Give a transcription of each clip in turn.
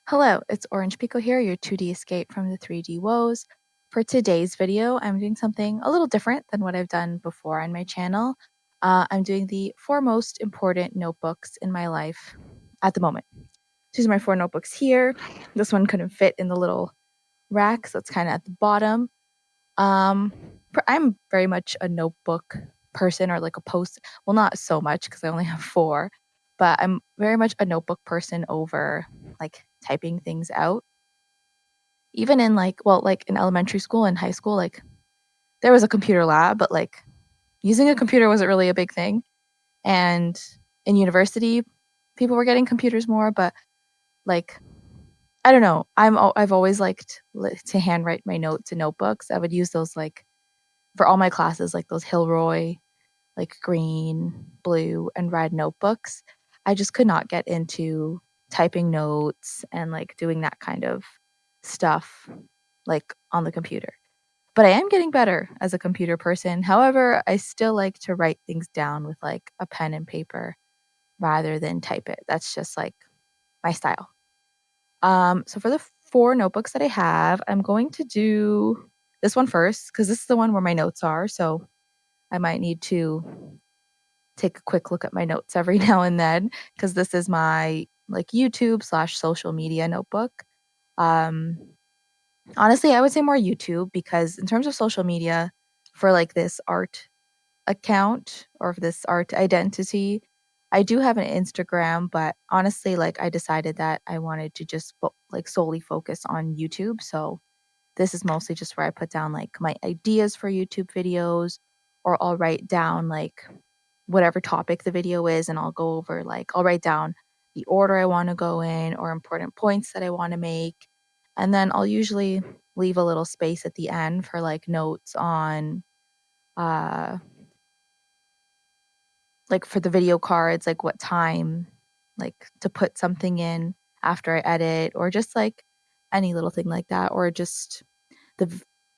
Hello, it's orenjpiko here, your 2D escape from the 3D woes. For today's video, I'm doing something a little different than what I've done before on my channel. I'm doing the 4 most important notebooks in my life at the moment. These are my 4 notebooks here. This one couldn't fit in the little rack, so it's kind of at the bottom. Um, I'm very much a notebook person, or like a post. Well, not so much because I only have 4, but I'm very much a notebook person over like typing things out. Even in like in elementary school and high school, like there was a computer lab, but like using a computer wasn't really a big thing. And in university, people were getting computers more, but like I don't know. I've always liked to handwrite my notes in notebooks. I would use those like for all my classes, like those Hilroy, like green, blue, and red notebooks. I just could not get into typing notes and like doing that kind of stuff like on the computer. But I am getting better as a computer person. However, I still like to write things down with like a pen and paper rather than type it. That's just like my style. So for the 4 notebooks that I have, I'm going to do this one first because this is the one where my notes are. So I might need to take a quick look at my notes every now and then because this is my like YouTube/social media notebook. Um, Honestly, I would say more YouTube because in terms of social media for like this art account or this art identity, I do have an Instagram, but honestly, like I decided that I wanted to just like solely focus on YouTube. So this is mostly just where I put down like my ideas for YouTube videos, or I'll write down like whatever topic the video is, and I'll go over like I'll write down the order I want to go in or important points that I want to make. And then I'll usually leave a little space at the end for like notes on uh like for the video cards, like what time like to put something in after I edit, or just like any little thing like that, or just the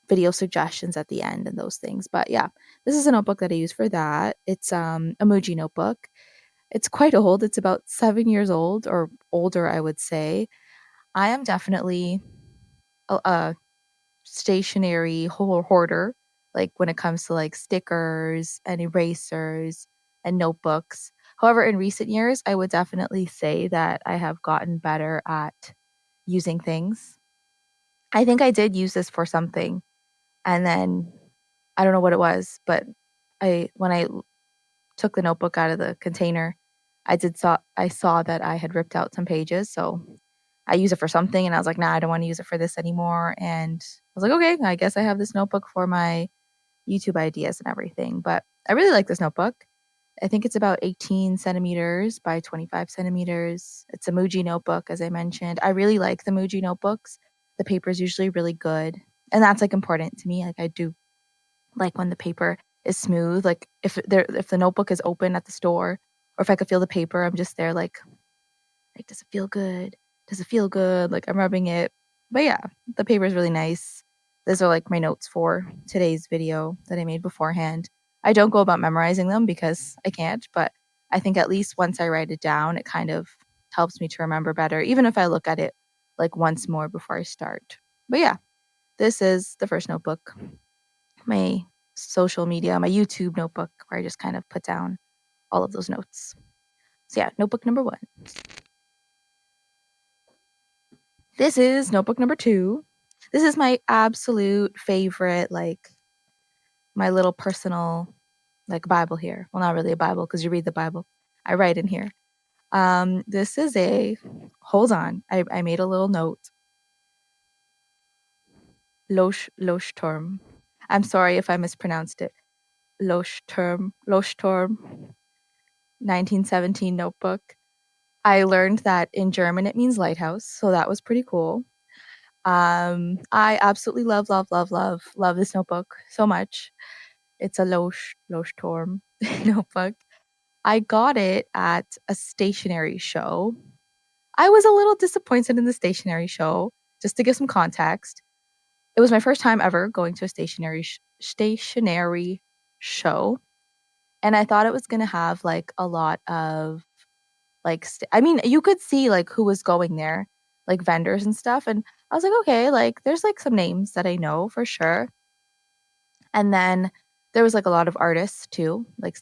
video suggestions at the end and those things. But yeah, this is a notebook that I use for that. It's emoji notebook. It's quite old. It's about 7 years old or older, I would say. I am definitely a stationery hoarder, like when it comes to like stickers and erasers and notebooks. However, in recent years, I would definitely say that I have gotten better at using things. I think I did use this for something, and then I don't know what it was, but when I took the notebook out of the container, I saw that I had ripped out some pages, so I use it for something, and I was like, "Nah, I don't wanna use it for this anymore," and I was like, "Okay, I guess I have this notebook for my YouTube ideas and everything," but I really like this notebook. I think it's about 18 centimeters by 25 centimeters. It's a Muji notebook, as I mentioned. I really like the Muji notebooks. The paper is usually really good, and that's, like, important to me. Like, I do like when the paper is smooth, like, if the notebook is open at the store, or if I could feel the paper, I'm just there like, "Does it feel good? Does it feel good?" Like, I'm rubbing it. But yeah, the paper is really nice. Those are, like, my notes for today's video that I made beforehand. I don't go about memorizing them because I can't, but I think at least once I write it down, it kind of helps me to remember better, even if I look at it, like, once more before I start. But yeah, this is the first notebook, my social media, my YouTube notebook, where I just kind of put down all of those notes. So yeah, notebook number 1. This is notebook number 2. This is my absolute favorite, like my little personal like Bible here. Well, not really a Bible because you read the Bible. I write in here. This is a hold on. I made a little note. Loshtorm. I'm sorry if I mispronounced it. Loshtorm, 1917 notebook. I learned that in German it means lighthouse, so that was pretty cool. I absolutely love this notebook so much. It's a Leuchtturm notebook. I got it at a stationery show. I was a little disappointed in the stationery show. Just to give some context, it was my first time ever going to a stationery show, and I thought it was gonna have like a lot of like I mean, you could see like who was going there, like vendors and stuff. And I was like, okay, like there's like some names that I know for sure. And then there was like a lot of artists too, like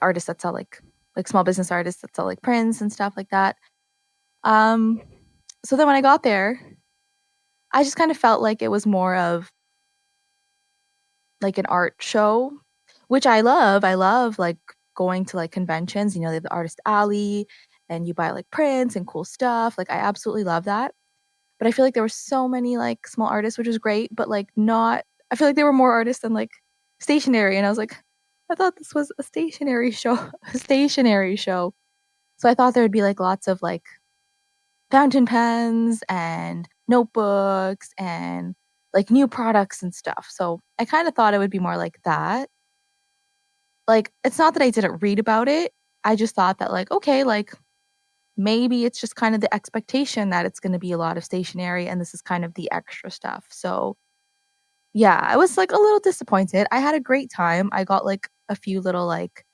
artists that sell like small business artists that sell like prints and stuff like that. Um, so then when I got there, I just kind of felt like it was more of like an art show, which I love. I love like going to like conventions, they have the artist alley and you buy like prints and cool stuff. Like I absolutely love that. But I feel like there were so many like small artists, which was great, but like not I feel like there were more artists than like stationery. And I was like, I thought this was a stationery show, a stationery show. So I thought there would be like lots of like fountain pens and notebooks and like new products and stuff. So I kind of thought it would be more like that. Like, it's not that I didn't read about it. I just thought that, like, okay, like maybe it's just kind of the expectation that it's going to be a lot of stationery and this is kind of the extra stuff. So, yeah, I was like a little disappointed. I had a great time. I got like a few little like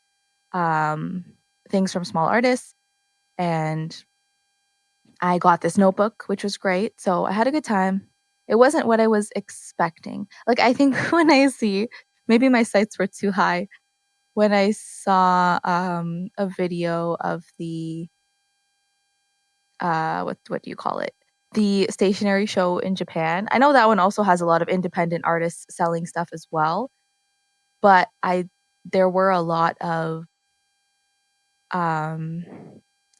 um things from small artists and I got this notebook, which was great. So I had a good time. It wasn't what I was expecting. Like, I think when I see, maybe my sights were too high. When I saw a video of the, what do you call it? The stationery show in Japan. I know that one also has a lot of independent artists selling stuff as well, but there were a lot of um,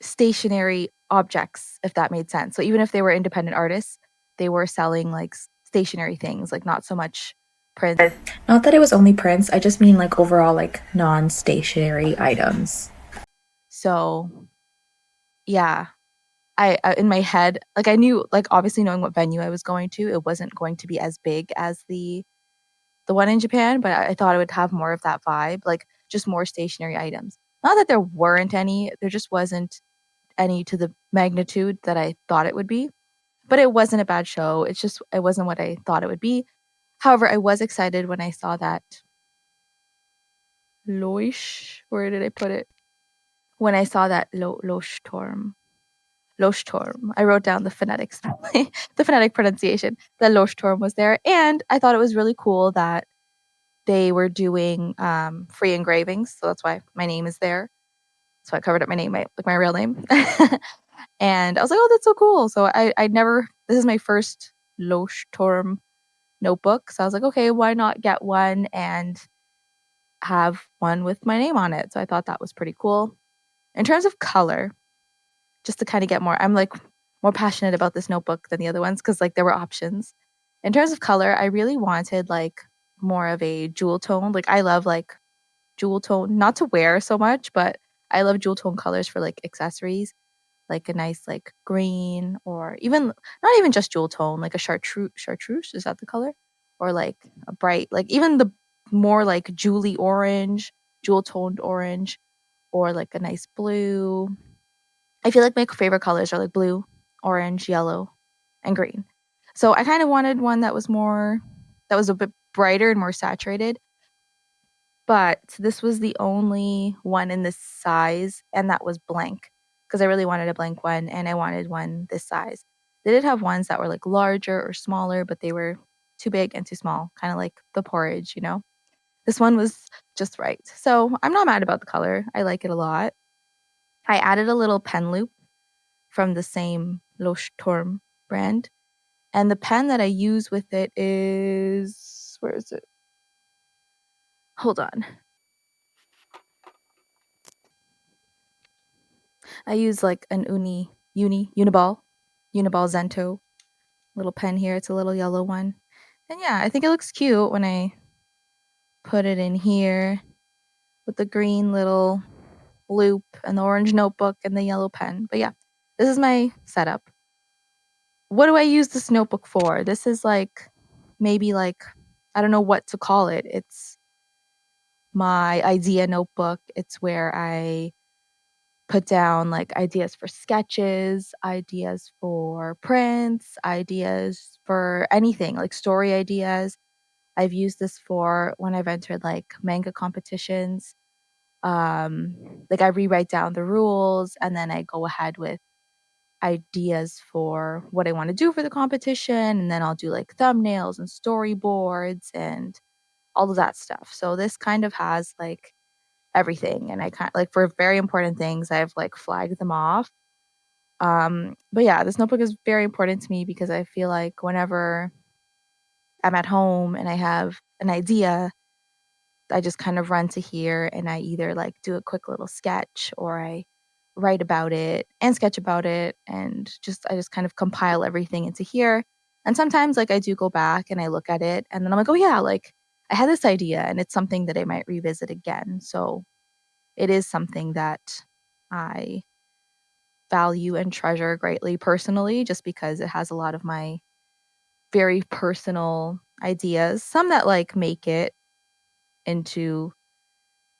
stationary objects, if that made sense. So even if they were independent artists, they were selling like stationary things, like not so much prints. Not that it was only prints, I just mean like overall like non-stationary items. So yeah, I in my head, like I knew, like obviously knowing what venue I was going to, it wasn't going to be as big as the one in Japan, but I thought it would have more of that vibe, like just more stationary items. Not that there weren't any, there just wasn't any to the magnitude that I thought it would be. But it wasn't a bad show. It's just it wasn't what I thought it would be. However, I was excited when I saw that Loish. Where did I put it? When I saw that Loshtorm. Loshtorm. I wrote down the phonetic spelling, the phonetic pronunciation. That Loshtorm was there, and I thought it was really cool that they were doing free engravings. So that's why my name is there. So I covered up my name, my real name. And I was like, oh, that's so cool. So I never, this is my first Leuchtturm notebook. So I was like, okay, why not get one and have one with my name on it? So I thought that was pretty cool. In terms of color, just to kind of get more, I'm like more passionate about this notebook than the other ones because like there were options. In terms of color, I really wanted like more of a jewel tone. Like I love like jewel tone, not to wear so much, but I love jewel tone colors for like accessories, like a nice like green or even not even just jewel tone, like a chartreuse, is that the color? Or like a bright, like even the more like jewelly orange, jewel toned orange, or like a nice blue. I feel like my favorite colors are like blue, orange, yellow, and green. So I kind of wanted one that was a bit brighter and more saturated, but this was the only one in this size, and that was blank because I really wanted a blank one and I wanted one this size. They did have ones that were like larger or smaller, but they were too big and too small, kind of like the porridge. This one was just right. So I'm not mad about the color. I like it a lot. I added a little pen loop from the same Leuchtturm brand. And the pen that I use with it is, where is it? Hold on. I use like an Uniball Zento little pen here. It's a little yellow one. And yeah, I think it looks cute when I put it in here with the green little loop and the orange notebook and the yellow pen. But yeah, this is my setup. What do I use this notebook for? This is like maybe like I don't know what to call it. It's my idea notebook. It's where I put down like ideas for sketches, ideas for prints, ideas for anything, like story ideas. I've used this for when I've entered like manga competitions. Like I rewrite down the rules and then I go ahead with ideas for what I want to do for the competition, and then I'll do like thumbnails and storyboards and all of that stuff. So this kind of has like everything, and I kind of like for very important things I've like flagged them off. But yeah, this notebook is very important to me because I feel like whenever I'm at home and I have an idea, I just kind of run to here and I either like do a quick little sketch or I write about it and sketch about it, and just I just kind of compile everything into here. And sometimes like I do go back and I look at it and then I'm like, "Oh yeah, like I had this idea and it's something that I might revisit again." So it is something that I value and treasure greatly personally, just because it has a lot of my very personal ideas, some that like make it into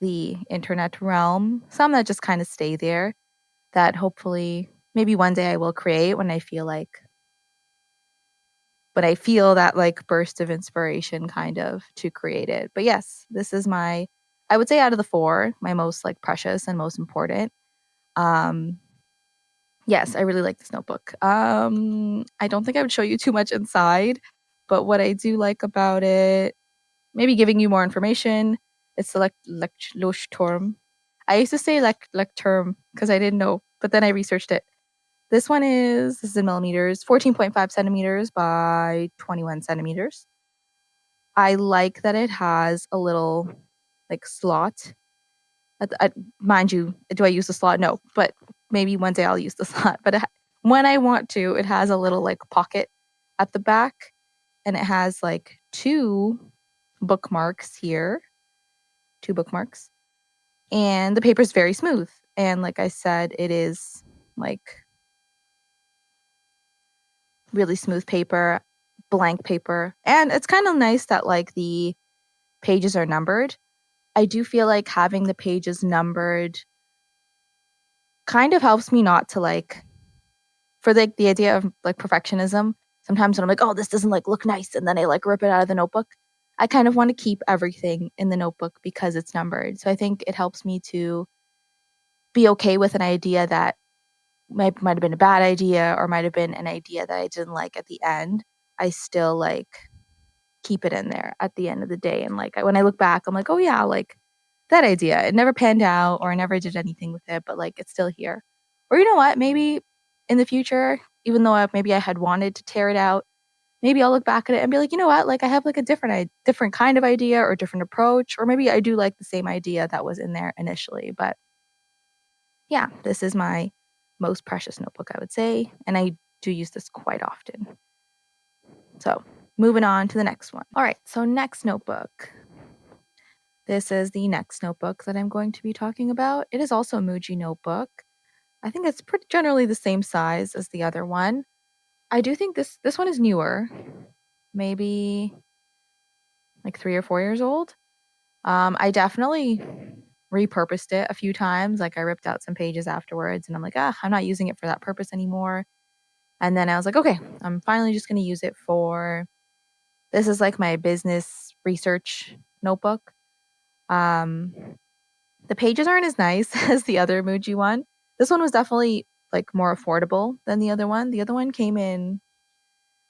the internet realm, some that just kind of stay there, that hopefully maybe one day I will create when I feel that like burst of inspiration kind of to create it. But yes, this is my, I would say out of the four, my most like precious and most important. Um yes, I really like this notebook. I don't think I would show you too much inside, but what I do like about it, maybe giving you more information, it's the Leuchtturm. I used to say lecterm because I didn't know, but then I researched it. This is in millimeters, 14.5 centimeters by 21 centimeters. I like that it has a little like slot. Mind you, do I use the slot? No, but maybe one day I'll use the slot. But when I want to, it has a little like pocket at the back, and it has like bookmarks here, two bookmarks, and the paper is very smooth. And like I said, it is like really smooth paper, blank paper. And it's kind of nice that like the pages are numbered. I do feel like having the pages numbered kind of helps me not to like, for like the idea of like perfectionism. Sometimes when I'm like, oh, this doesn't like look nice, and then I like rip it out of the notebook. I kind of want to keep everything in the notebook because it's numbered. So I think it helps me to be okay with an idea that might have been a bad idea or might have been an idea that I didn't like at the end. I still like keep it in there at the end of the day. And like when I look back, I'm like, oh yeah, like that idea. It never panned out or I never did anything with it, but like it's still here. Or you know what? Maybe in the future, even though maybe I had wanted to tear it out, maybe I'll look back at it and be like, you know what? Like I have like a different kind of idea or different approach, or maybe I do like the same idea that was in there initially. But yeah, this is my most precious notebook, I would say, and I do use this quite often. So moving on to the next one. All right, so next notebook. This is the next notebook that I'm going to be talking about. It is also a Muji notebook. I think it's pretty generally the same size as the other one. I do think this one is newer, maybe like 3 or 4 years old. I definitely repurposed it a few times. Like I ripped out some pages afterwards, and I'm like, I'm not using it for that purpose anymore. And then I was like, okay, I'm finally just going to use it for, this is like my business research notebook. Um, the pages aren't as nice as the other Muji one. This one was definitely like more affordable than the other one. The other one came in,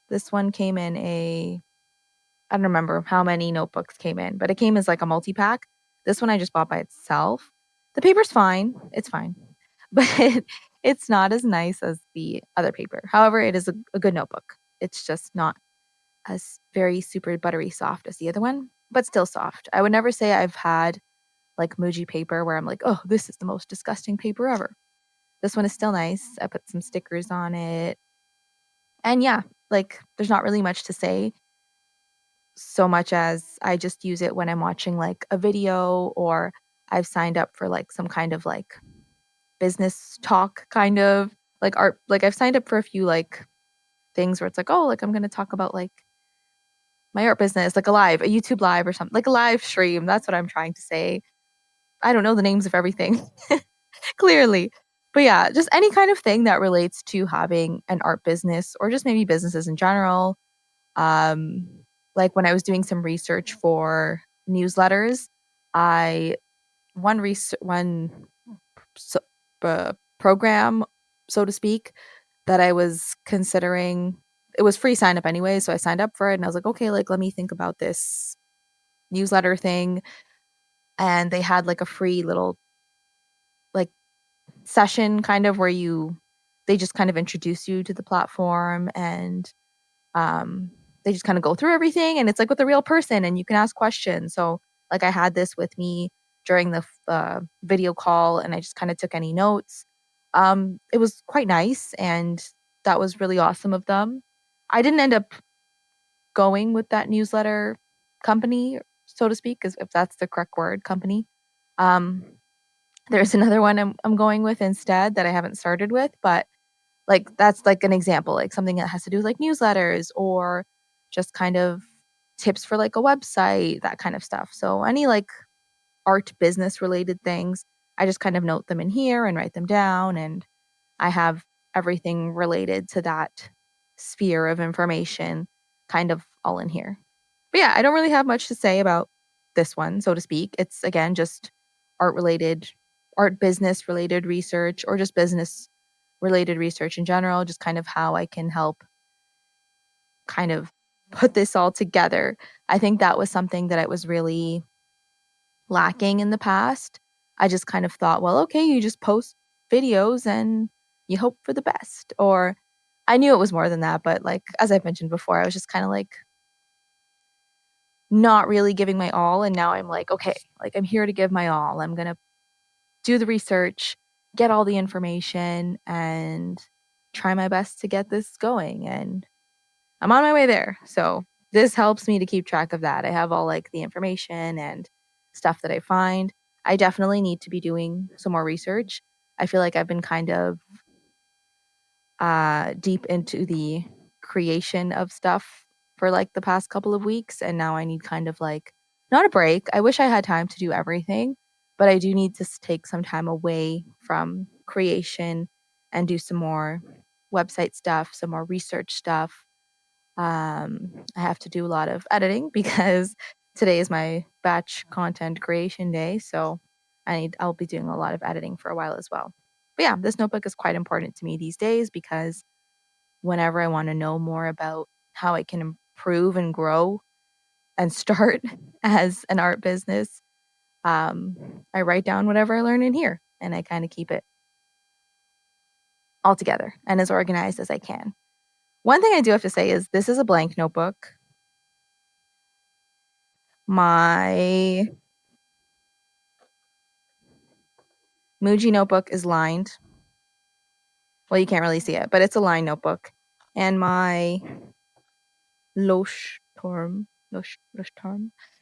this one came in a, I don't remember how many notebooks came in, but it came as like a multi-pack. This one I just bought by itself. The paper's fine. It's fine. But it's not as nice as the other paper. However, it is a good notebook. It's just not as very super buttery soft as the other one, but still soft. I would never say I've had like Muji paper where I'm like, oh, this is the most disgusting paper ever. This one is still nice. I put some stickers on it. And yeah, like there's not really much to say, so much as I just use it when I'm watching like a video, or I've signed up for like some kind of like business talk kind of like art. Like I've signed up for a few like things where it's like, oh, like I'm going to talk about like my art business, like a YouTube live or something, like a live stream. That's what I'm trying to say. I don't know the names of everything clearly. But yeah, just any kind of thing that relates to having an art business or just maybe businesses in general. Um, like when I was doing some research for newsletters, I one so, program, so to speak, that I was considering. It was free sign up anyway, so I signed up for it and I was like, okay, like let me think about this newsletter thing. And they had like a free little like session kind of where they just kind of introduce you to the platform, and um they just kind of go through everything, and it's like with a real person and you can ask questions. So like I had this with me during the video call, and I just kind of took any notes. It was quite nice, and that was really awesome of them. I didn't end up going with that newsletter company, so to speak, if that's the correct word, company. um there's another one I'm going with instead that I haven't started with, but like that's like an example, like something that has to do with like newsletters or just kind of tips for like a website, that kind of stuff. So any like art business related things, I just kind of note them in here and write them down, and I have everything related to that sphere of information kind of all in here. But yeah, I don't really have much to say about this one, so to speak. It's again just art related, art business related research, or just business related research in general, just kind of how I can help kind of put this all together. I think that was something that I was really lacking in the past. I just kind of thought, well, okay, you just post videos and you hope for the best. Or I knew it was more than that, but like as I've mentioned before, I was just kind of like not really giving my all. And now I'm like, okay, like I'm here to give my all. I'm going to do the research, get all the information, and try my best to get this going. And I'm on my way there. So this helps me to keep track of that. I have all like the information and stuff that I find. I definitely need to be doing some more research. I feel like I've been kind of deep into the creation of stuff for like the past couple of weeks, and now I need kind of like not a break. I wish I had time to do everything, but I do need to take some time away from creation and do some more website stuff, some more research stuff. I have to do a lot of editing because today is my batch content creation day, so I'll be doing a lot of editing for a while as well. But yeah, this notebook is quite important to me these days because whenever I want to know more about how I can improve and grow and start as an art business, I write down whatever I learn in here and I kind of keep it all together and as organized as I can. One thing I do have to say is this is a blank notebook. My Muji notebook is lined. Well, you can't really see it, but it's a lined notebook. And my Loshtorm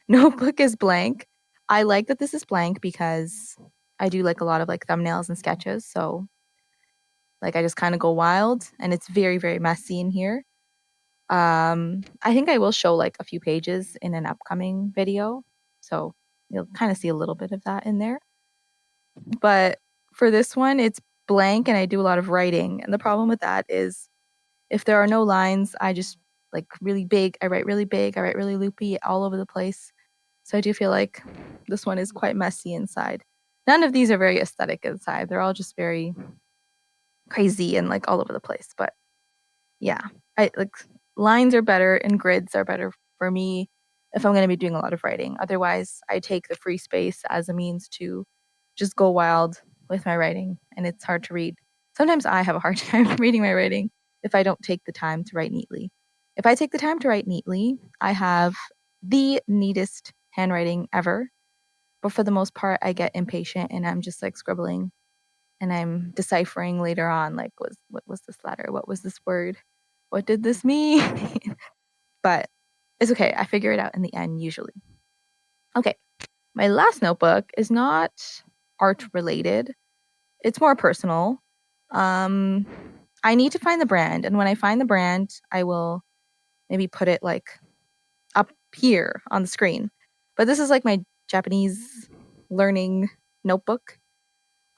notebook is blank. I like that this is blank because I do like a lot of like thumbnails and sketches. So like I just kind of go wild, and it's very, very messy in here. I think I will show like a few pages in an upcoming video. So you'll kind of see a little bit of that in there. But for this one, it's blank and I do a lot of writing. And the problem with that is if there are no lines, I just like really big. I write really big. I write really loopy all over the place. So I do feel like this one is quite messy inside. None of these are very aesthetic inside. They're all just very crazy and like all over the place. But yeah, I like lines are better and grids are better for me if I'm going to be doing a lot of writing. Otherwise, I take the free space as a means to just go wild with my writing, and it's hard to read. Sometimes I have a hard time reading my writing if I don't take the time to write neatly. If I take the time to write neatly, I have the neatest handwriting ever. But for the most part, I get impatient and I'm just like scribbling and I'm deciphering later on, like, what was this letter? What was this word? What did this mean? But it's okay. I figure it out in the end usually. Okay. My last notebook is not art related. It's more personal. Um I need to find the brand, and when I find the brand, I will maybe put it like up here on the screen. But this is like my Japanese learning notebook.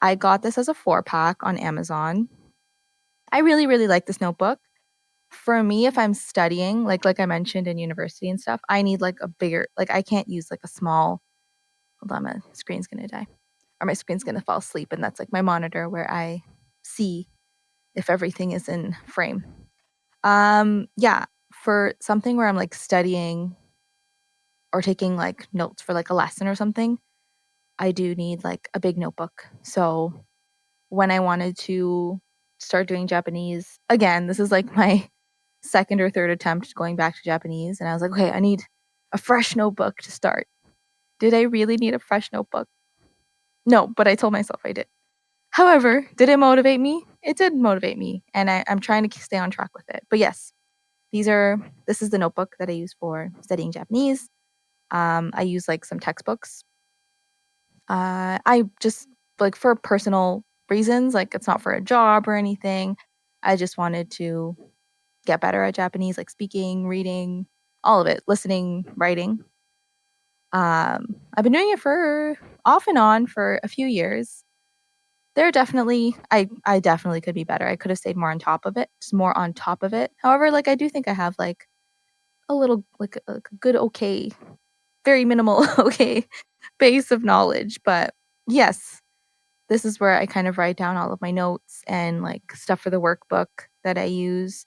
I got this as a 4-pack on Amazon. I really, really like this notebook. For me, if I'm studying, like I mentioned in university and stuff, I need like a bigger, like I can't use like a small, hold on, my screen's gonna die. Or my screen's gonna fall asleep, and that's like my monitor where I see if everything is in frame. Yeah, for something where I'm like studying or taking like notes for like a lesson or something, I do need like a big notebook. So when I wanted to start doing Japanese again, this is like my second or third attempt going back to Japanese, and I was like, okay, I need a fresh notebook to start. Did I really need a fresh notebook? No, but I told myself I did. However, did it motivate me? It did motivate me, and I'm trying to stay on track with it. But yes, this is the notebook that I use for studying Japanese. I use like some textbooks. I just like for personal reasons, like it's not for a job or anything. I just wanted to get better at Japanese, like speaking, reading, all of it, listening, writing. I've been doing it for off and on for a few years. I definitely could be better. I could have stayed more on top of it, just more on top of it. However, like I do think I have like a little like a good okay, very minimal okay base of knowledge. But yes, this is where I kind of write down all of my notes and like stuff for the workbook that I use.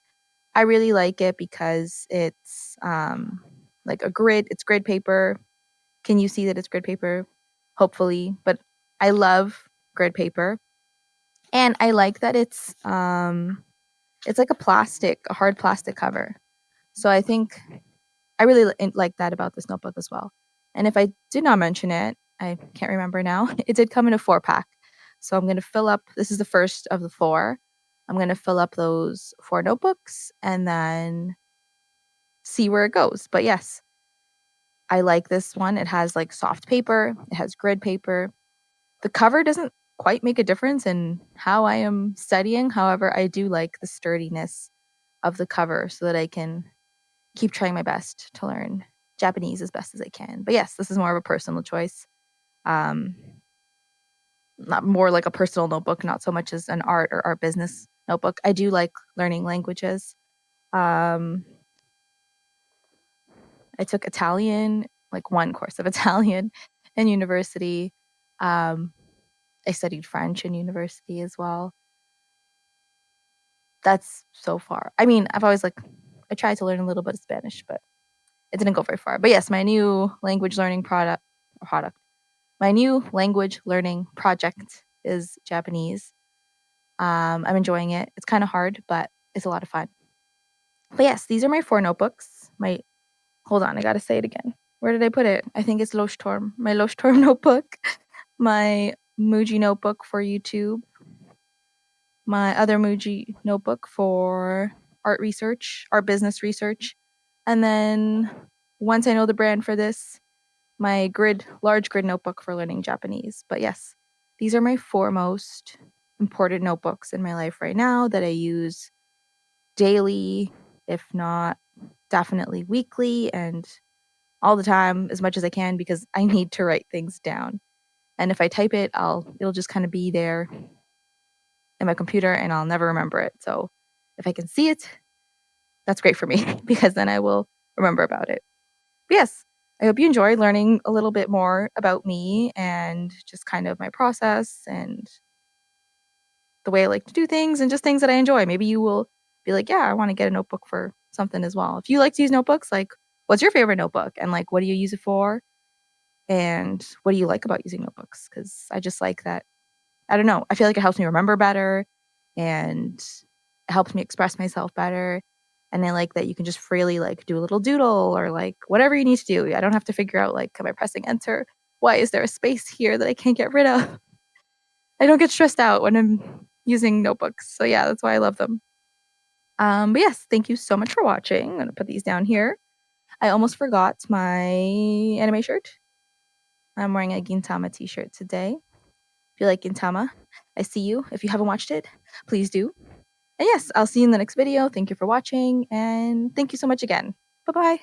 I really like it because it's like a grid, it's grid paper. Can you see that it's grid paper? Hopefully, but I love grid paper. And I like that it's like a hard plastic cover. So I think I really like that about this notebook as well. And if I did not mention it, I can't remember now. It did come in a 4-pack. So I'm going to fill up, this is the first of the 4. I'm going to fill up those 4 notebooks and then see where it goes. But yes, I like this one. It has like soft paper, it has grid paper. The cover doesn't quite make a difference in how I am studying. However, I do like the sturdiness of the cover so that I can keep trying my best to learn Japanese as best as I can. But yes, this is more of a personal choice. Um, Not more like a personal notebook, not so much as an art or art business notebook. I do like learning languages. Um, I took Italian, like one course of Italian in university. Um, I studied French in university as well. That's so far. I mean, I tried to learn a little bit of Spanish, but it didn't go very far. But yes, my new language learning product. My new language learning project is Japanese. I'm enjoying it. It's kind of hard, but it's a lot of fun. But yes, these are my 4 notebooks. Hold on, I gotta say it again. Where did I put it? I think it's Leuchtturm. My Leuchtturm notebook, my Muji notebook for YouTube, my other Muji notebook for art business research, and then once I know the brand for this, my large grid notebook for learning Japanese. But yes, these are my 4 most important notebooks in my life right now that I use daily, if not definitely weekly, and all the time as much as I can because I need to write things down. And if I type it, it'll just kind of be there in my computer and I'll never remember it. So if I can see it, that's great for me because then I will remember about it. But yes, I hope you enjoyed learning a little bit more about me and just kind of my process and the way I like to do things and just things that I enjoy. Maybe you will be like, yeah, I want to get a notebook for something as well. If you like to use notebooks, like what's your favorite notebook and like what do you use it for? And what do you like about using notebooks? Because I just like that. I don't know. I feel like it helps me remember better and it helps me express myself better. And I like that you can just freely like do a little doodle or like whatever you need to do. I don't have to figure out like, am I pressing enter? Why is there a space here that I can't get rid of? I don't get stressed out when I'm using notebooks. So yeah, that's why I love them. But yes, thank you so much for watching. I'm gonna put these down here. I almost forgot my anime shirt. I'm wearing a Gintama t-shirt today. If you like Gintama, I see you. If you haven't watched it, please do. And yes, I'll see you in the next video. Thank you for watching, and thank you so much again. Bye-bye.